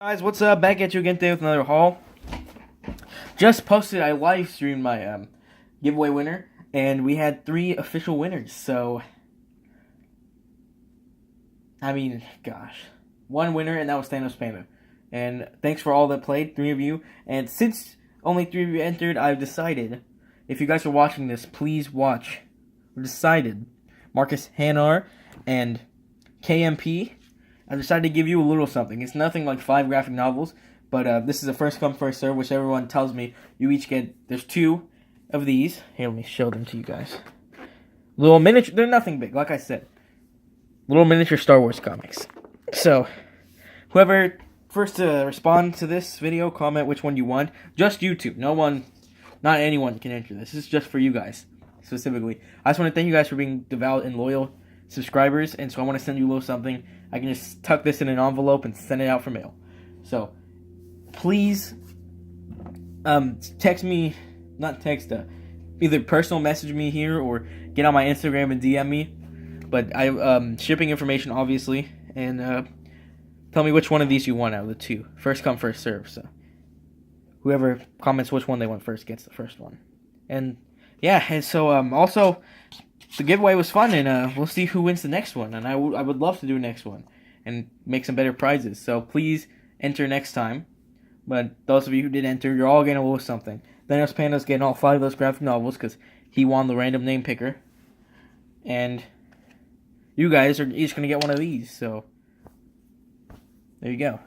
Guys, what's up? Back at you again today with another haul. Just posted, I live streamed my giveaway winner, and we had 3 official winners. So, I mean, gosh, 1 winner, and that was Thanos Panda. And thanks for all that played, 3 of you. And since only 3 of you entered, I've decided, if you guys are watching this, please watch. I've decided, Marcus Hanar and KMP. I decided to give you a little something. It's nothing like 5 graphic novels, but this is a first come, first serve, which everyone tells me you each get. There's 2 of these. Here, let me show them to you guys. Little miniature, they're nothing big, like I said. Little miniature Star Wars comics. So, whoever first to respond to this video, comment which one you want. Just YouTube. No one, not anyone can enter this. This is just for you guys, specifically. I just want to thank you guys for being devout and loyal subscribers, and so I want to send you a little something. I can just tuck this in an envelope and send it out for mail. So, please, text me, not text, either personal message me here or get on my Instagram and DM me. But shipping information, obviously, and tell me which one of these you want out of the 2. First come, first serve. So, whoever comments which one they want first gets the first one. And yeah, and so also, the giveaway was fun, and we'll see who wins the next one. And I would love to do a next one and make some better prizes. So please enter next time. But those of you who did enter, you're all getting a little something. Thanos Panda's getting all 5 of those graphic novels because he won the random name picker. And you guys are each going to get one of these. So there you go.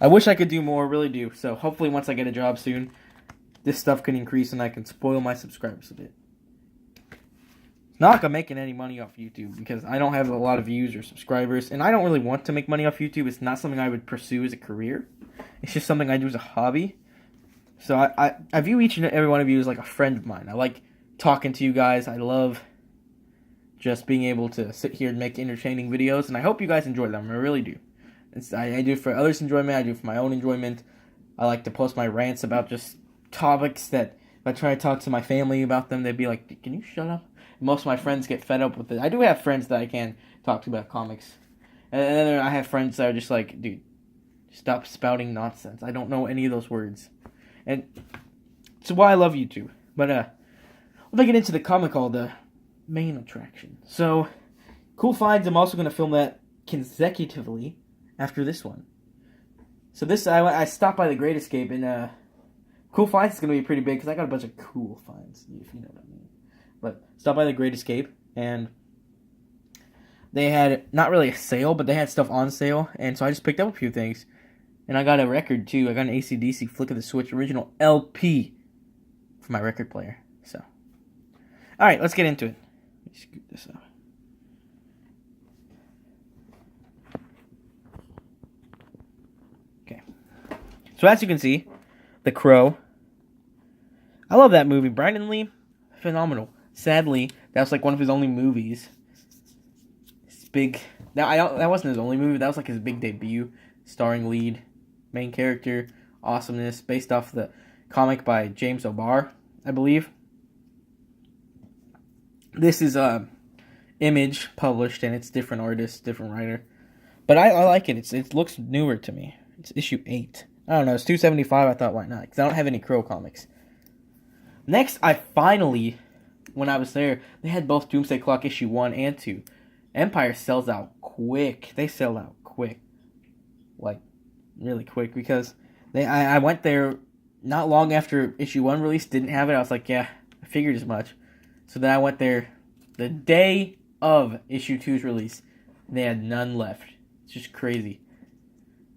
I wish I could do more, really do. So hopefully once I get a job soon, this stuff can increase and I can spoil my subscribers a bit. Not like I'm making any money off YouTube because I don't have a lot of views or subscribers, and I don't really want to make money off YouTube. It's not something I would pursue as a career. It's just something I do as a hobby. So I view each and every one of you as like a friend of mine. I like talking to you guys. I love just being able to sit here and make entertaining videos, and I hope you guys enjoy them. I really do. I do it for others' enjoyment. I do it for my own enjoyment. I like to post my rants about just topics that if I try to talk to my family about them, they'd be like, "Can you shut up?" Most of my friends get fed up with it. I do have friends that I can talk to about comics. And then I have friends that are just like, dude, stop spouting nonsense. I don't know any of those words. And it's why I love YouTube. But we'll get into the comic haul, the main attraction. So, Cool Finds, I'm also going to film that consecutively after this one. So this, I stopped by the Great Escape, and Cool Finds is going to be pretty big because I got a bunch of cool finds, if you know what I mean. But stopped by the Great Escape, and they had not really a sale, but they had stuff on sale, and so I just picked up a few things. And I got a record too. I got an AC/DC Flick of the Switch original LP for my record player. So, all right, let's get into it. Let me scoot this up. Okay. So as you can see, The Crow. I love that movie. Brandon Lee, phenomenal. Sadly, that was like one of his only movies. It's big. That wasn't his only movie. That was like his big debut, starring lead, main character, awesomeness, based off the comic by James O'Barr, I believe. This is Image published, and it's different artist, different writer, but I like it. It looks newer to me. It's issue 8. I don't know. It's $2.75. I thought, why not? Because I don't have any Crow comics. Next, I finally, when I was there, they had both Doomsday Clock issue 1 and 2. Empire sells out quick. They sell out quick. Like, really quick. Because I went there not long after issue 1 release, didn't have it. I was like, yeah, I figured as much. So then I went there the day of issue 2's release. They had none left. It's just crazy.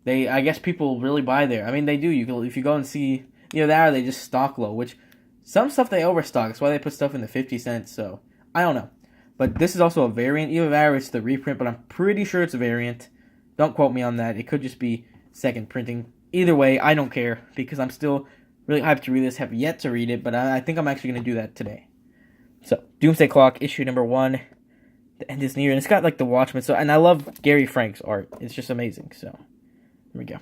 I guess people really buy there. I mean, they do. If you go and see, that, or they just stock low, which some stuff they overstock. That's why they put stuff in the 50 cents. So, I don't know. But this is also a variant. Either that or it's the reprint, but I'm pretty sure it's a variant. Don't quote me on that. It could just be second printing. Either way, I don't care because I'm still really hyped to read this. Have yet to read it, but I think I'm actually going to do that today. So, Doomsday Clock, issue number 1. The end is near. And it's got like the Watchmen. And I love Gary Frank's art. It's just amazing. So, here we go.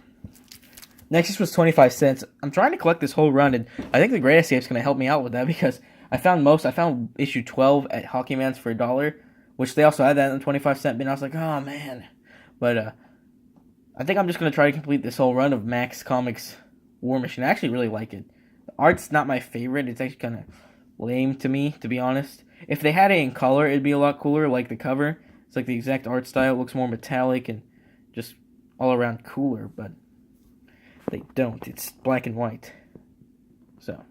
Next, this was 25 cents. I'm trying to collect this whole run, and I think the Great Escape is going to help me out with that because I found issue 12 at Hockey Man's for $1, which they also had that in the 25-cent bin. I was like, oh, man. But I think I'm just going to try to complete this whole run of Max Comics War Machine. I actually really like it. The art's not my favorite. It's actually kind of lame to me, to be honest. If they had it in color, it'd be a lot cooler, like the cover. It's like the exact art style. It looks more metallic and just all around cooler, but they don't. It's black and white. So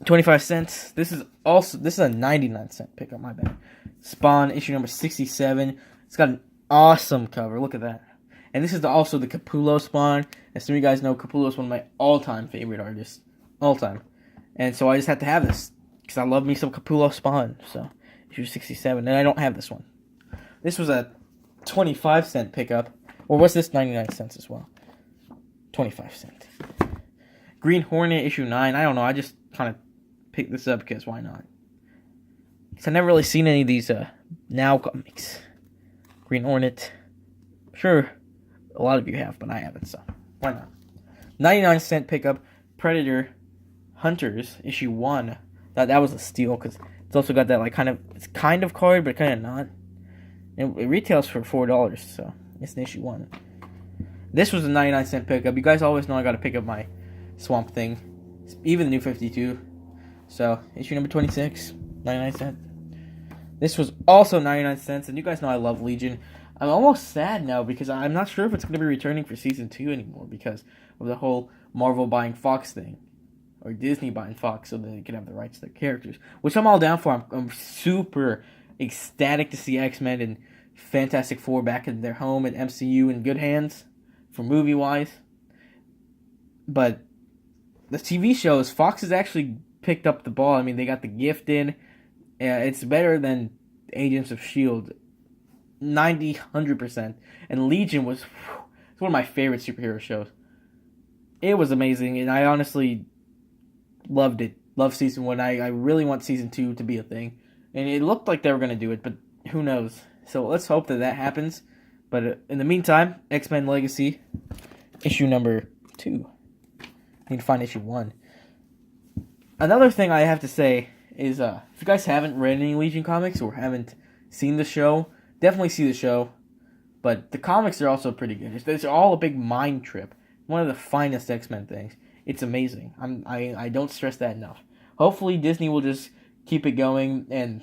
25 cents. This is a 99-cent pickup, my bad. Spawn issue number 67. It's got an awesome cover. Look at that. And this is also the Capullo Spawn. As some of you guys know, Capullo is one of my all-time favorite artists. All-time. And so I just had to have this because I love me some Capullo Spawn. So issue 67. And I don't have this one. This was a 25-cent pickup. Or was this 99 cents as well? 25 cents. Green Hornet issue 9. I don't know. I just kind of picked this up because why not? Because I've never really seen any of these Now comics. Green Hornet. Sure, a lot of you have, but I haven't, so why not? 99-cent pickup. Predator Hunters issue 1. That was a steal because it's also got that it's kind of card, but kind of not. And it retails for $4, so it's an issue 1. This was a 99-cent pickup. You guys always know I got to pick up my Swamp Thing, even the New 52. So issue number 26, 99 cents. This was also 99 cents, and you guys know I love Legion. I'm almost sad now because I'm not sure if it's going to be returning for Season 2 anymore because of the whole Marvel buying Fox thing. Or Disney buying Fox so that they can have the rights to their characters. Which I'm all down for. I'm super ecstatic to see X-Men and Fantastic Four back in their home at MCU in good hands for movie-wise. But the TV shows, Fox has actually picked up the ball. I mean, they got The Gift in. It's better than Agents of S.H.I.E.L.D. 100%. And Legion was it's one of my favorite superhero shows. It was amazing, and I honestly loved it. Loved Season 1. I really want Season 2 to be a thing. And it looked like they were going to do it, but who knows. So let's hope that happens. But in the meantime, X-Men Legacy, issue number 2. Need to find issue 1. Another thing I have to say is, if you guys haven't read any Legion comics or haven't seen the show, definitely see the show. But the comics are also pretty good. It's all a big mind trip. One of the finest X-Men things. It's amazing. I don't stress that enough. Hopefully Disney will just keep it going, and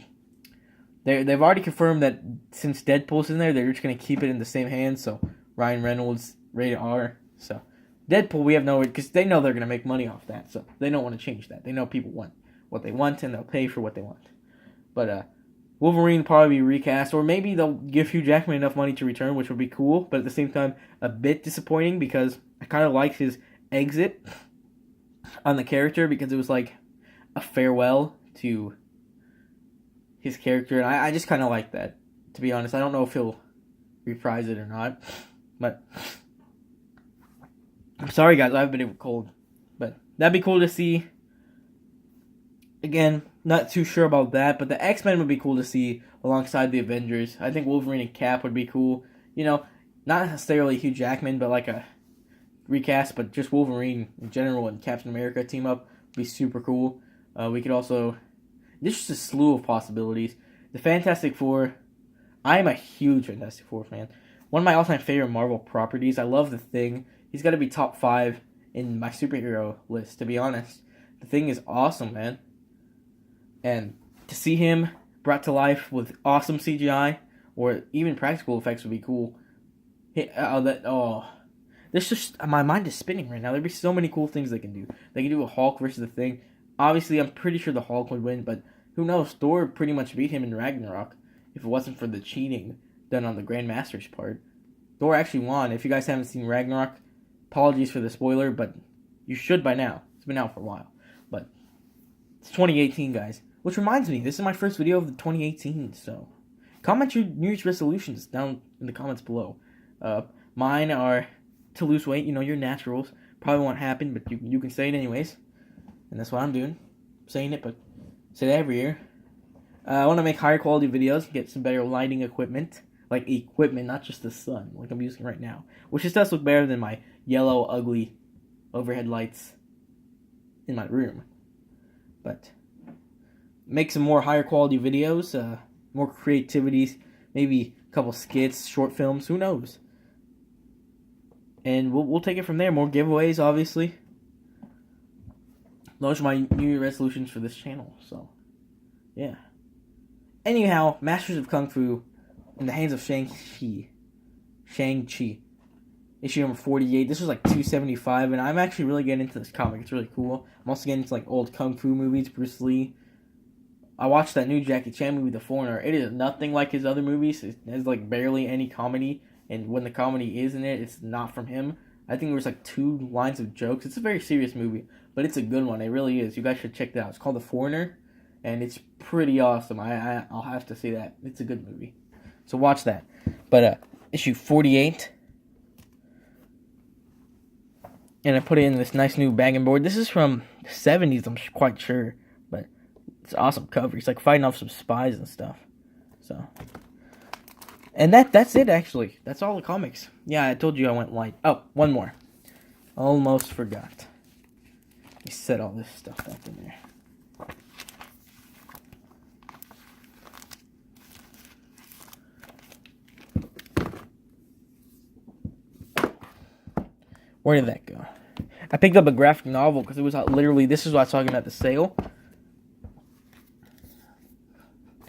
they've already confirmed that since Deadpool's in there, they're just going to keep it in the same hands. So Ryan Reynolds, rated R. So Deadpool, we have no, because they know they're going to make money off that. So they don't want to change that. They know people want what they want, and they'll pay for what they want. But Wolverine will probably be recast, or maybe they'll give Hugh Jackman enough money to return, which would be cool. But at the same time, a bit disappointing because I kind of liked his exit on the character because it was like a farewell to his character, and I just kind of like that, to be honest. I don't know if he'll reprise it or not, but I'm sorry guys, I've been cold, but that'd be cool to see. Again, not too sure about that, but the X-Men would be cool to see alongside the Avengers. I think Wolverine and Cap would be cool. You know, not necessarily Hugh Jackman, but like a recast, but just Wolverine in general and Captain America team up would be super cool. We could also, there's just a slew of possibilities. The Fantastic Four, I am a huge Fantastic Four fan. One of my all-time favorite Marvel properties. I love The Thing. He's got to be top 5 in my superhero list, to be honest. The Thing is awesome, man. And to see him brought to life with awesome CGI or even practical effects would be cool. There's just, my mind is spinning right now. There'd be so many cool things they can do. They can do a Hulk versus The Thing. Obviously, I'm pretty sure the Hulk would win, but who knows? Thor pretty much beat him in Ragnarok if it wasn't for the cheating done on the Grandmaster's part. Thor actually won. If you guys haven't seen Ragnarok, apologies for the spoiler, but you should by now. It's been out for a while. But it's 2018, guys. Which reminds me, this is my first video of the 2018, so comment your New Year's resolutions down in the comments below. Mine are to lose weight, your naturals. Probably won't happen, but you can say it anyways. And that's what I'm doing. I'm saying it, but say that every year. I want to make higher quality videos, get some better lighting equipment. Like equipment, not just the sun, like I'm using right now. Which just does look better than my yellow, ugly overhead lights in my room. But make some more higher quality videos, more creativities, maybe a couple skits, short films, who knows? And we'll take it from there. More giveaways, obviously. Those are my New Year resolutions for this channel. So, yeah. Anyhow, Masters of Kung Fu in the hands of Shang-Chi. Issue number 48. This was like $2.75, and I'm actually really getting into this comic. It's really cool. I'm also getting into like old Kung Fu movies, Bruce Lee. I watched that new Jackie Chan movie, The Foreigner. It is nothing like his other movies. It has like barely any comedy, and when the comedy is in it, it's not from him. I think there was like 2 lines of jokes. It's a very serious movie, but it's a good one. It really is. You guys should check it out. It's called The Foreigner, and it's pretty awesome. I'll have to say that. It's a good movie. So watch that. But issue 48. And I put it in this nice new bag and board. This is from the 70s, I'm quite sure. But it's an awesome cover. He's like fighting off some spies and stuff. So. And that's it, actually. That's all the comics. Yeah, I told you I went light. Oh, one more. Almost forgot. Let me set all this stuff up in there. Where did that go? I picked up a graphic novel because it was literally, this is what I was talking about, the sale.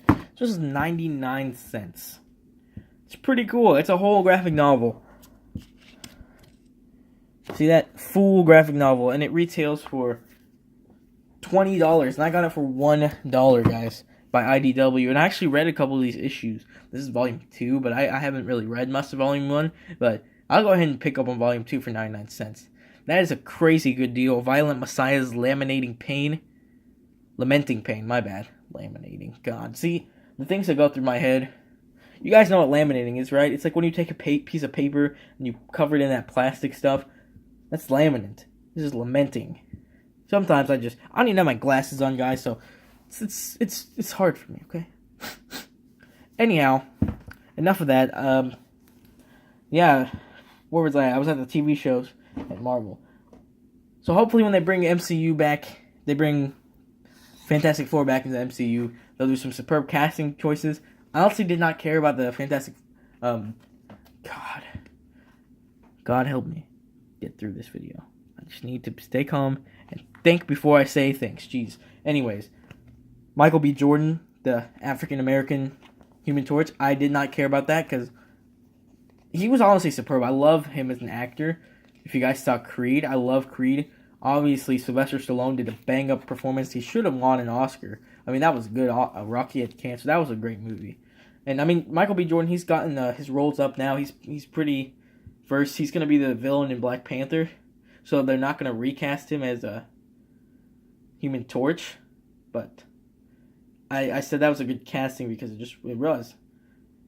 This is 99 cents. It's pretty cool. It's a whole graphic novel. See that? Full graphic novel. And it retails for $20. And I got it for $1, guys, by IDW. And I actually read a couple of these issues. This is volume 2, but I haven't really read much of volume 1. But I'll go ahead and pick up on volume 2 for 99 cents. That is a crazy good deal. Violent Messiah's Lamenting Pain. Lamenting Pain, my bad. Laminating. God. See, the things that go through my head. You guys know what laminating is, right? It's like when you take a piece of paper and you cover it in that plastic stuff. That's laminate. This is lamenting. Sometimes I don't even have my glasses on, guys, so it's hard for me, okay? Anyhow, enough of that. Yeah, where was I? I was at the TV shows at Marvel. So hopefully when they bring MCU back, they bring Fantastic Four back into the MCU, they'll do some superb casting choices. I honestly did not care about the Fantastic... God help me get through this video. I just need to stay calm and think before I say things. Jeez. Anyways, Michael B. Jordan, the African-American Human Torch, I did not care about that because he was honestly superb. I love him as an actor. If you guys saw Creed, I love Creed. Obviously, Sylvester Stallone did a bang-up performance. He should have won an Oscar. I mean, that was good. Rocky had cancer. That was a great movie. And, I mean, Michael B. Jordan, he's gotten his roles up now. He's pretty versed. He's going to be the villain in Black Panther. So they're not going to recast him as a Human Torch. But I said that was a good casting because it was.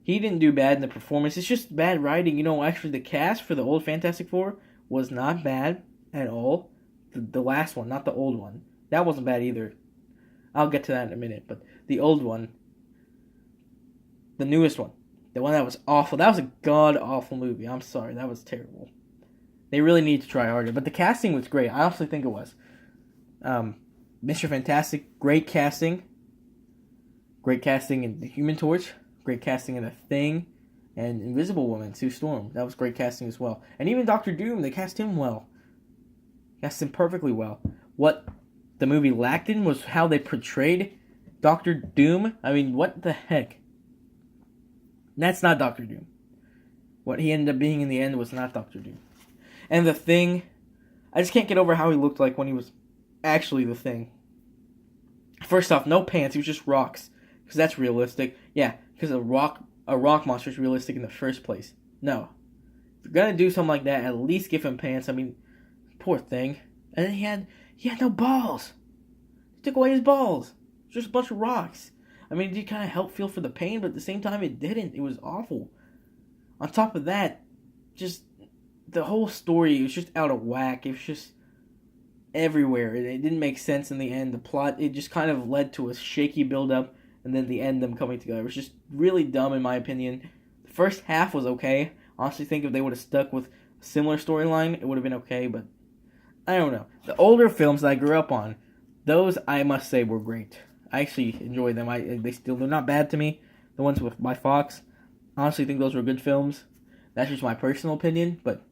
He didn't do bad in the performance. It's just bad writing. You know, actually, the cast for the old Fantastic Four was not bad at all. The last one, not the old one. That wasn't bad either. I'll get to that in a minute. But the old one, the newest one, the one that was awful. That was a god-awful movie. I'm sorry. That was terrible. They really need to try harder. But the casting was great. I honestly think it was. Mr. Fantastic, great casting. Great casting in The Human Torch. Great casting in The Thing. And Invisible Woman, Sue Storm. That was great casting as well. And even Doctor Doom, they cast him well. Cast him perfectly well. What the movie lacked in was how they portrayed Doctor Doom. I mean, what the heck? That's not Doctor Doom. What he ended up being in the end was not Doctor Doom. And The Thing, I just can't get over how he looked like when he was actually The Thing. First off, no pants, he was just rocks. Because that's realistic. Yeah, because a rock monster is realistic in the first place. No. If you're gonna do something like that, at least give him pants. I mean, poor thing. And then he had no balls. He took away his balls. Just a bunch of rocks. I mean, it did kind of help feel for the pain, but at the same time, it didn't. It was awful. On top of that, just the whole story was just out of whack. It was just everywhere. It didn't make sense in the end. The plot, it just kind of led to a shaky build-up, and then the end, them coming together. It was just really dumb, in my opinion. The first half was okay. I honestly think if they would have stuck with a similar storyline, it would have been okay, but I don't know. The older films that I grew up on, those, I must say, were great. I actually enjoy them. They're not bad to me. The ones by Fox, honestly think those were good films. That's just my personal opinion, but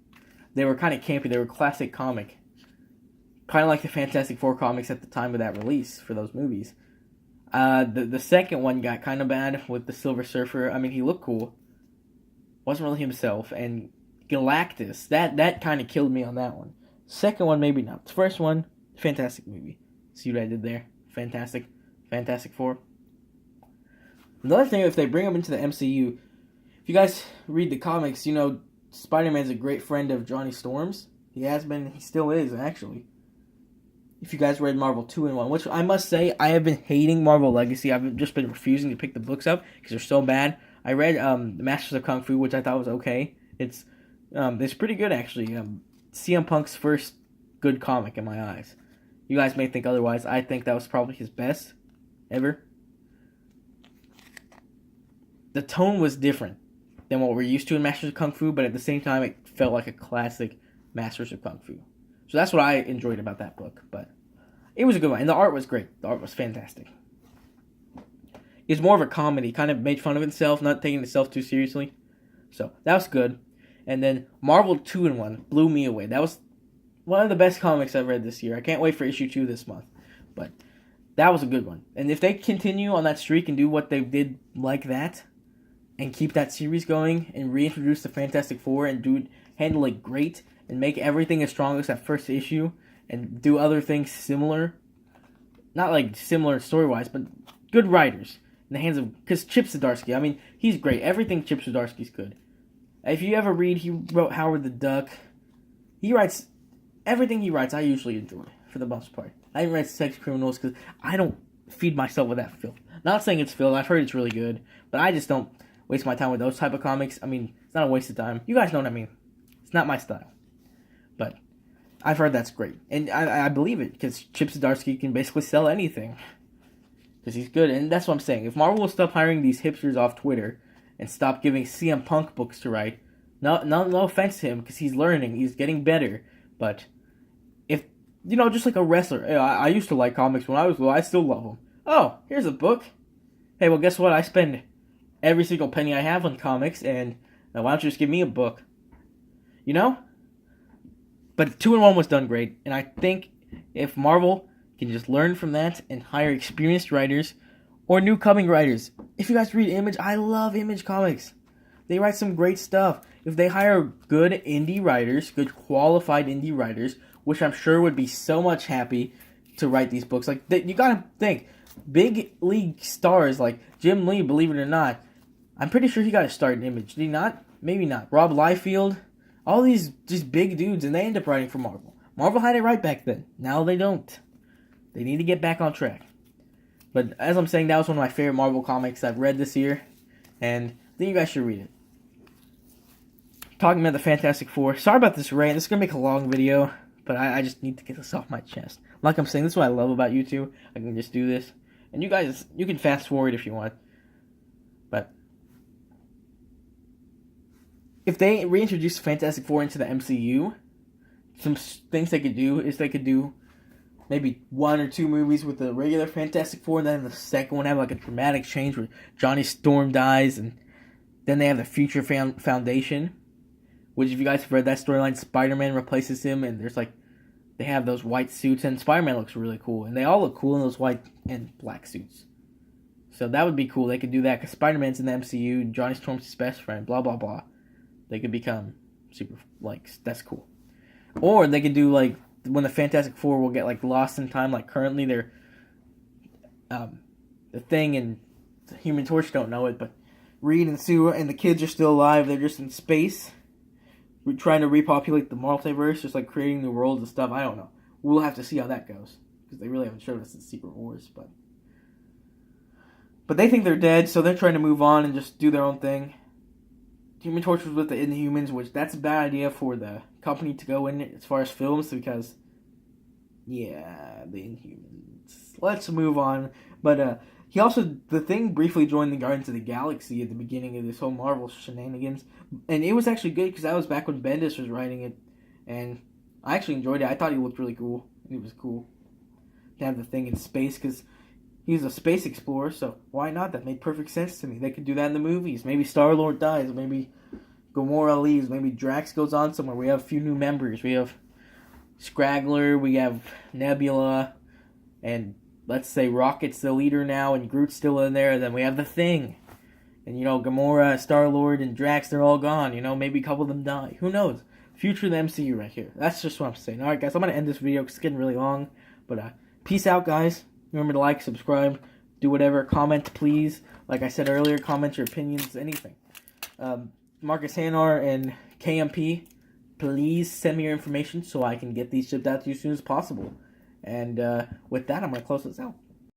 they were kind of campy. They were classic comic. Kind of like the Fantastic Four comics at the time of that release for those movies. The second one got kind of bad with the Silver Surfer. I mean, he looked cool. Wasn't really himself. And Galactus, that kind of killed me on that one. Second one, maybe not. The first one, fantastic movie. See what I did there? Fantastic. Fantastic Four. Another thing, if they bring him into the MCU, if you guys read the comics, you know, Spider-Man's a great friend of Johnny Storm's. He has been, he still is, actually. If you guys read Marvel 2-in-1, which I must say, I have been hating Marvel Legacy. I've just been refusing to pick the books up because they're so bad. I read The Masters of Kung Fu, which I thought was okay. It's pretty good, actually. CM Punk's first good comic in my eyes. You guys may think otherwise. I think that was probably his best ever. The tone was different than what we're used to in Masters of Kung Fu, but at the same time, it felt like a classic Masters of Kung Fu. So that's what I enjoyed about that book. But it was a good one, and the art was great. The art was fantastic. It's more of a comedy, kind of made fun of itself, not taking itself too seriously. So that was good. And then Marvel 2-in-1 blew me away. That was one of the best comics I've read this year. I can't wait for issue 2 this month. But that was a good one. And if they continue on that streak and do what they did like that, and keep that series going, and reintroduce the Fantastic Four, and handle it great, and make everything as strong as that first issue, and do other things similar, not like similar story-wise, but good writers in the hands of, because Chip Zdarsky, I mean, he's great. Everything Chip Zdarsky's good. If you ever read, he wrote Howard the Duck. Everything he writes, I usually enjoy, for the most part. I didn't write Sex Criminals because I don't feed myself with that filth. Not saying it's filth, I've heard it's really good, but I just don't waste my time with those type of comics. I mean, it's not a waste of time. You guys know what I mean. It's not my style. But I've heard that's great. And I believe it, because Chip Zdarsky can basically sell anything. Because he's good. And that's what I'm saying. If Marvel will stop hiring these hipsters off Twitter and stop giving CM Punk books to write, no offense to him, because he's learning. He's getting better. But if, you know, just like a wrestler. Hey, I used to like comics when I was little. I still love them. Oh, here's a book. Hey, well, guess what? I spend every single penny I have on comics, and why don't you just give me a book? You know? But 2-in-1 was done great, and I think if Marvel can just learn from that and hire experienced writers or new coming writers. If you guys read Image, I love Image Comics. They write some great stuff. If they hire good indie writers, good qualified indie writers, which I'm sure would be so much happy to write these books. Like, you gotta think, big league stars like Jim Lee, believe it or not, I'm pretty sure he got a start in Image. Did he not? Maybe not. Rob Liefeld. All these just big dudes, and they end up writing for Marvel. Marvel had it right back then. Now they don't. They need to get back on track. But as I'm saying, that was one of my favorite Marvel comics I've read this year. And I think you guys should read it. Talking about the Fantastic Four. Sorry about this rant. This is going to make a long video. But I just need to get this off my chest. Like I'm saying, this is what I love about YouTube. I can just do this. And you guys, you can fast forward if you want. But if they reintroduce Fantastic Four into the MCU, some things they could do is they could do maybe 1 or 2 movies with the regular Fantastic Four, and then the second one have like a dramatic change where Johnny Storm dies, and then they have the Future Foundation, which if you guys have read that storyline, Spider-Man replaces him, and there's like, they have those white suits, and Spider-Man looks really cool, and they all look cool in those white and black suits. So that would be cool. They could do that, because Spider-Man's in the MCU, and Johnny Storm's his best friend, blah, blah, blah. They could become super, like, that's cool. Or they could do, like, when the Fantastic Four will get, like, lost in time, like, currently they're, the Thing and the Human Torch don't know it, but Reed and Sue and the kids are still alive. They're just in space. We're trying to repopulate the multiverse, just, like, creating new worlds and stuff. I don't know. We'll have to see how that goes, because they really haven't showed us the Secret Wars, but they think they're dead, so they're trying to move on and just do their own thing. Human Torch was with the Inhumans, which that's a bad idea for the company to go in as far as films, because, yeah, the Inhumans. Let's move on. But he also, the Thing briefly joined the Guardians of the Galaxy at the beginning of this whole Marvel shenanigans, and it was actually good, because that was back when Bendis was writing it, and I actually enjoyed it. I thought he looked really cool. It was cool to have the Thing in space, because He's a space explorer, so why not? That made perfect sense to me. They could do that in the movies. Maybe Star-Lord dies. Maybe Gamora leaves. Maybe Drax goes on somewhere. We have a few new members. We have Scraggler. We have Nebula. And let's say Rocket's the leader now and Groot's still in there. And then we have the Thing. And, Gamora, Star-Lord, and Drax, they're all gone. Maybe a couple of them die. Who knows? Future of the MCU right here. That's just what I'm saying. Alright, guys, I'm going to end this video because it's getting really long. But, peace out, guys. Remember to like, subscribe, do whatever. Comment, please. Like I said earlier, comment your opinions, anything. Marcus Hanar and KMP, please send me your information so I can get these shipped out to you as soon as possible. And with that, I'm going to close this out.